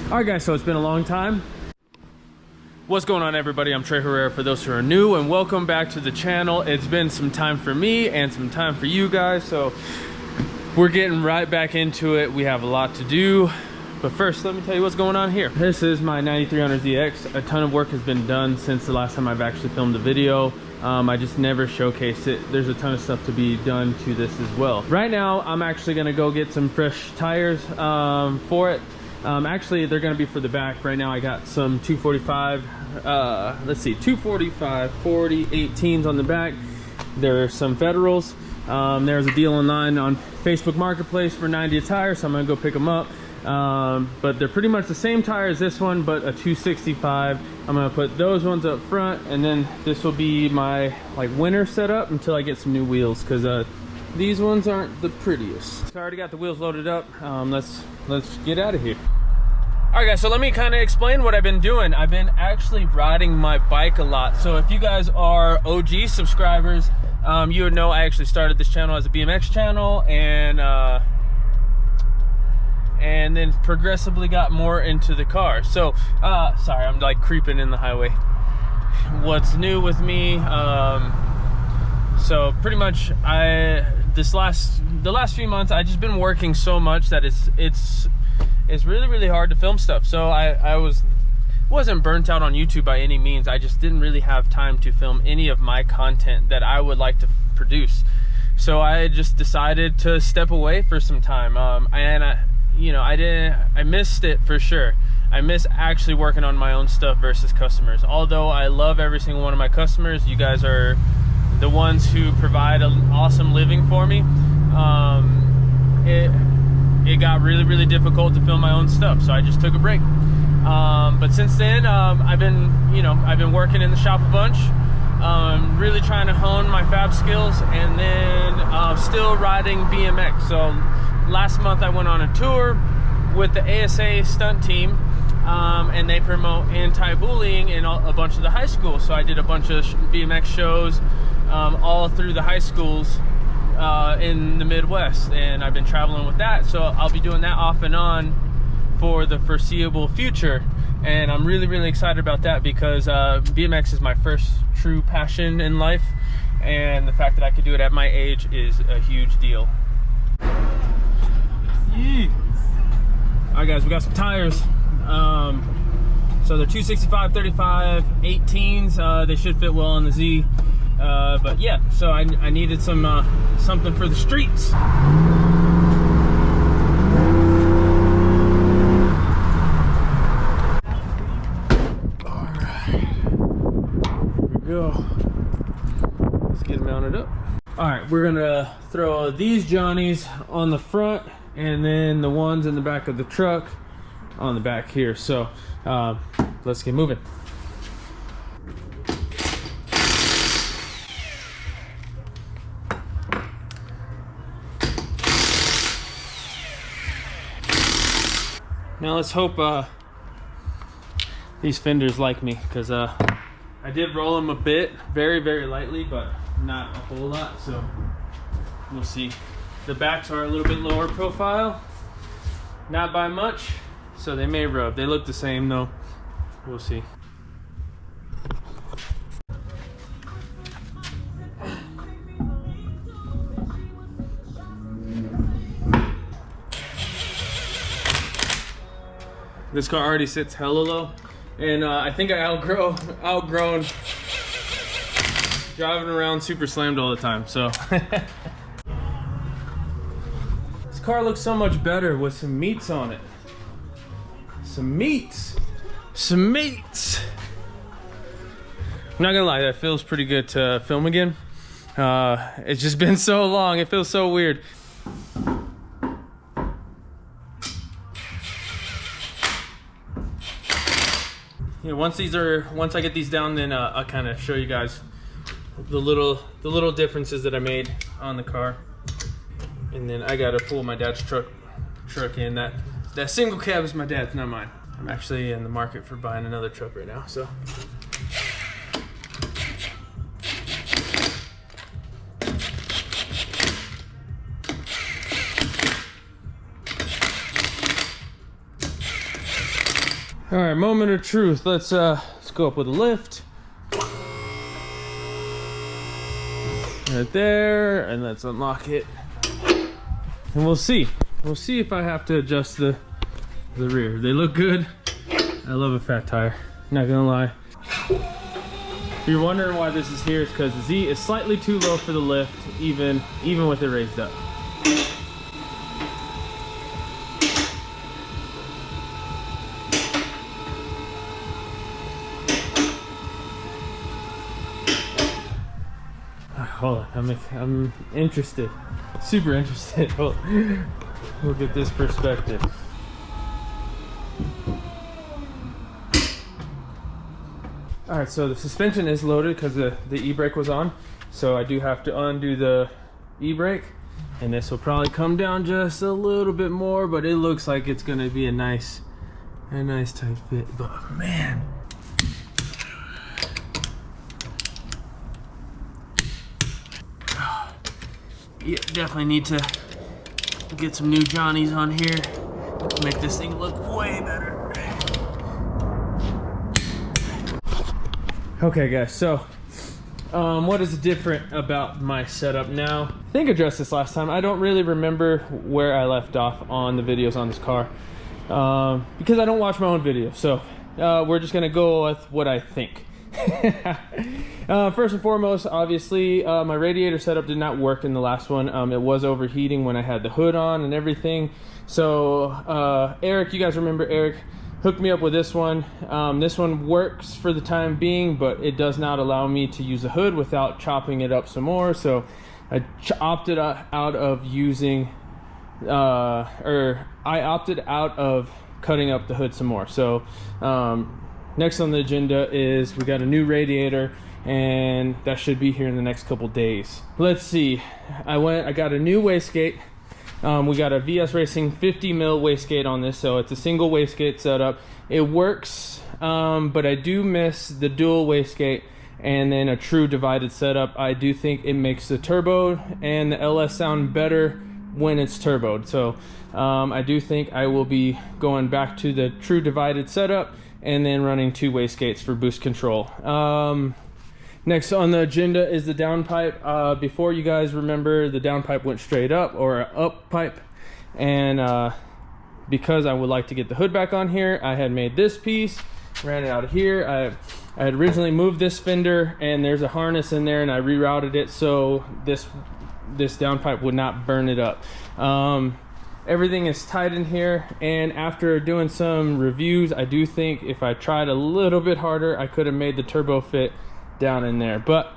All right guys, so it's been a long time. What's going on everybody? I'm Trey Herrera for those who are new, and welcome back to the channel. It's been some time for me and some time for you guys, so we're getting right back into it. We have a lot to do, but first let me tell you what's going on here. This is my 9300ZX. A ton of work has been done since the last time I've actually filmed a video. I just never showcased it. There's a ton of stuff to be done to this as well. Right now I'm actually gonna go get some fresh tires for it. Actually they're gonna be for the back. Right now I got some 245 let's see, 245 40 18s on the back. There are some Federals. There's a deal online on Facebook Marketplace for 90 a tire, so I'm gonna go pick them up. But they're pretty much the same tire as this one, but a 265. I'm gonna put those ones up front, and then this will be my like winter setup until I get some new wheels, because these ones aren't the prettiest. So I already got the wheels loaded up. Let's get out of here. All right guys, so let me kind of explain what I've been doing. I've been actually riding my bike a lot. So if you guys are OG subscribers, you would know I actually started this channel as a BMX channel, and then progressively got more into the car. So sorry, I'm like creeping in the highway. What's new with me, so pretty much the last few months I just been working so much that it's really hard to film stuff. So I wasn't burnt out on YouTube by any means. I just didn't really have time to film any of my content that I would like to produce. So I just decided to step away for some time, and I missed it for sure. I miss actually working on my own stuff versus customers. Although I love every single one of my customers, you guys are the ones who provide an awesome living for me. It got really difficult to film my own stuff, so I just took a break. But since then, I've been working in the shop a bunch, really trying to hone my fab skills, and then still riding BMX. So last month I went on a tour with the ASA stunt team, and they promote anti-bullying in a bunch of the high schools. So I did a bunch of BMX shows all through the high schools in the Midwest, and I've been traveling with that. So I'll be doing that off and on for the foreseeable future, and I'm really excited about that, because BMX is my first true passion in life, and the fact that I could do it at my age is a huge deal. Yee. All right guys, we got some tires. So they're 265 35 18s. They should fit well on the Z. But yeah, so I needed some something for the streets. All right, here we go. Let's get it mounted up. All right, we're gonna throw these Johnnies on the front, and then the ones in the back of the truck on the back here. So let's get moving. Now let's hope these fenders like me, because I did roll them a bit, very lightly, but not a whole lot, so we'll see. The backs are a little bit lower profile, not by much, so they may rub. They look the same though. We'll see. This car already sits hella low, and I think I outgrown driving around super slammed all the time. So this car looks so much better with some meats on it. Some meats. I'm not gonna lie, that feels pretty good to film again. It's just been so long, it feels so weird. Yeah, once I get these down, then I'll kind of show you guys the little differences that I made on the car. And then I gotta pull my dad's truck in. That single cab is my dad's, not mine. I'm actually in the market for buying another truck right now, so. All right, moment of truth. Let's go up with a lift. Right there, and let's unlock it. And we'll see. We'll see if I have to adjust the rear. They look good. I love a fat tire, not gonna lie. If you're wondering why this is here, it's because the Z is slightly too low for the lift, even with it raised up. Hold on, I'm interested, super interested. We'll get this perspective. All right, so the suspension is loaded because the e-brake was on, so I do have to undo the e-brake, and this will probably come down just a little bit more, but it looks like it's gonna be a nice tight fit. But man, yeah, definitely need to get some new Johnnies on here to make this thing look way better. Okay guys, so what is different about my setup now? I think I addressed this last time. I don't really remember where I left off on the videos on this car because I don't watch my own videos, so we're just gonna go with what I think. First and foremost, obviously, my radiator setup did not work in the last one. It was overheating when I had the hood on and everything. So Eric, you guys remember Eric, hooked me up with this one. This one works for the time being, but it does not allow me to use the hood without chopping it up some more. So I opted out of using, I opted out of cutting up the hood some more. So next on the agenda is we got a new radiator, and that should be here in the next couple days. Let's see. I got a new wastegate. We got a VS Racing 50 mil wastegate on this, so it's a single wastegate setup. It works, but I do miss the dual wastegate and then a true divided setup. I do think it makes the turbo and the LS sound better when it's turboed. So I do think I will be going back to the true divided setup and then running two wastegates for boost control. Next on the agenda is the downpipe. Before, you guys remember, the downpipe went straight up, or an up pipe, and because I would like to get the hood back on here, I had made this piece, ran it out of here. I had originally moved this fender, and there's a harness in there, and I rerouted it so this downpipe would not burn it up. Everything is tight in here, and after doing some reviews, I do think if I tried a little bit harder, I could have made the turbo fit down in there. But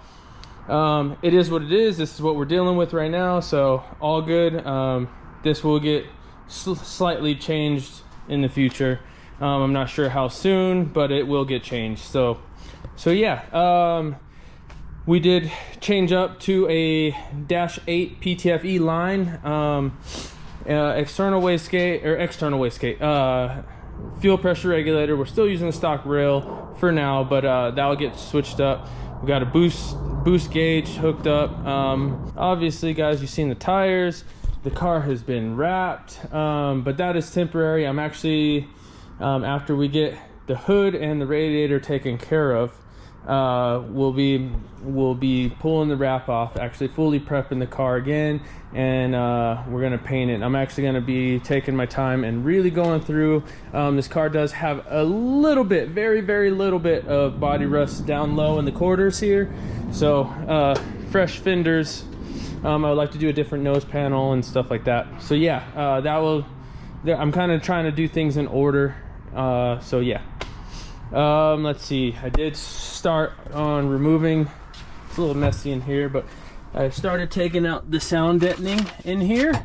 it is what it is. This is what we're dealing with right now, so all good. This will get slightly changed in the future. I'm not sure how soon, but it will get changed. So yeah, we did change up to a -8 PTFE line. External wastegate, fuel pressure regulator. We're still using the stock rail for now, but that'll get switched up. We got a boost gauge hooked up. Obviously, guys, you've seen the tires. The car has been wrapped, but that is temporary. I'm actually, after we get the hood and the radiator taken care of, we'll be pulling the wrap off, actually fully prepping the car again, and we're gonna paint it. I'm actually gonna be taking my time and really going through. This car does have a little bit, very little bit of body rust down low in the quarters here, so fresh fenders. I would like to do a different nose panel and stuff like that. So yeah, I'm kind of trying to do things in order. So yeah. Let's see, I did start on removing, it's a little messy in here, but I started taking out the sound deadening in here.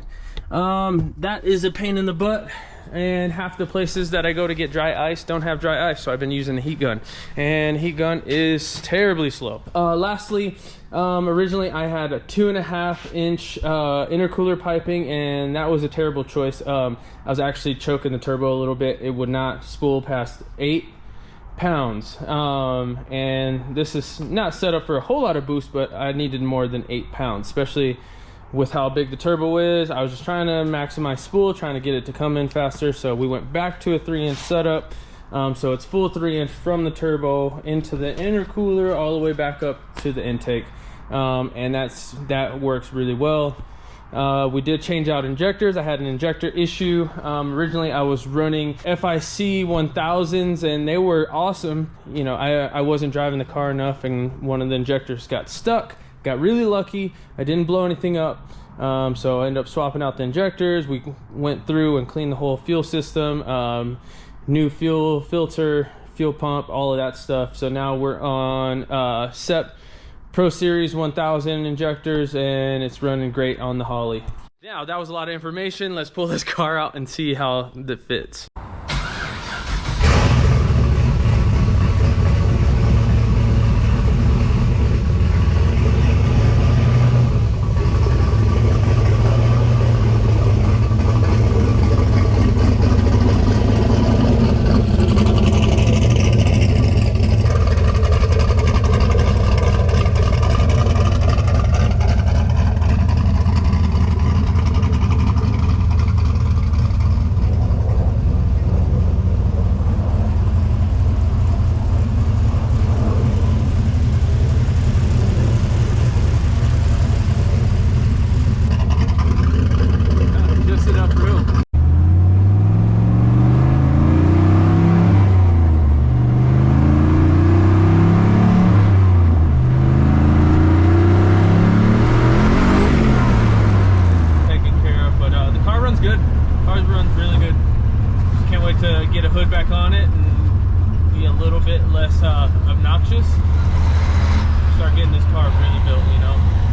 That is a pain in the butt, and half the places that I go to get dry ice don't have dry ice, so I've been using the heat gun, and heat gun is terribly slow. Lastly, originally I had a 2.5 inch intercooler piping, and that was a terrible choice. I was actually choking the turbo a little bit. It would not spool past 8 pounds, and this is not set up for a whole lot of boost, but I needed more than 8 pounds, especially with how big the turbo is. I was just trying to maximize spool, trying to get it to come in faster, so we went back to a 3-inch setup. So it's full 3-inch from the turbo into the intercooler all the way back up to the intake, and that works really well. We did change out injectors. I had an injector issue. Originally I was running FIC 1000s and they were awesome. You know, I wasn't driving the car enough and one of the injectors got stuck. Got really lucky. I didn't blow anything up. So I ended up swapping out the injectors. We went through and cleaned the whole fuel system, new fuel filter, fuel pump, all of that stuff. So now we're on SEP Pro Series 1000 injectors, and it's running great on the Holly. Now that was a lot of information. Let's pull this car out and see how that fits. Get a hood back on it and be a little bit less obnoxious. Start getting this car really built, you know.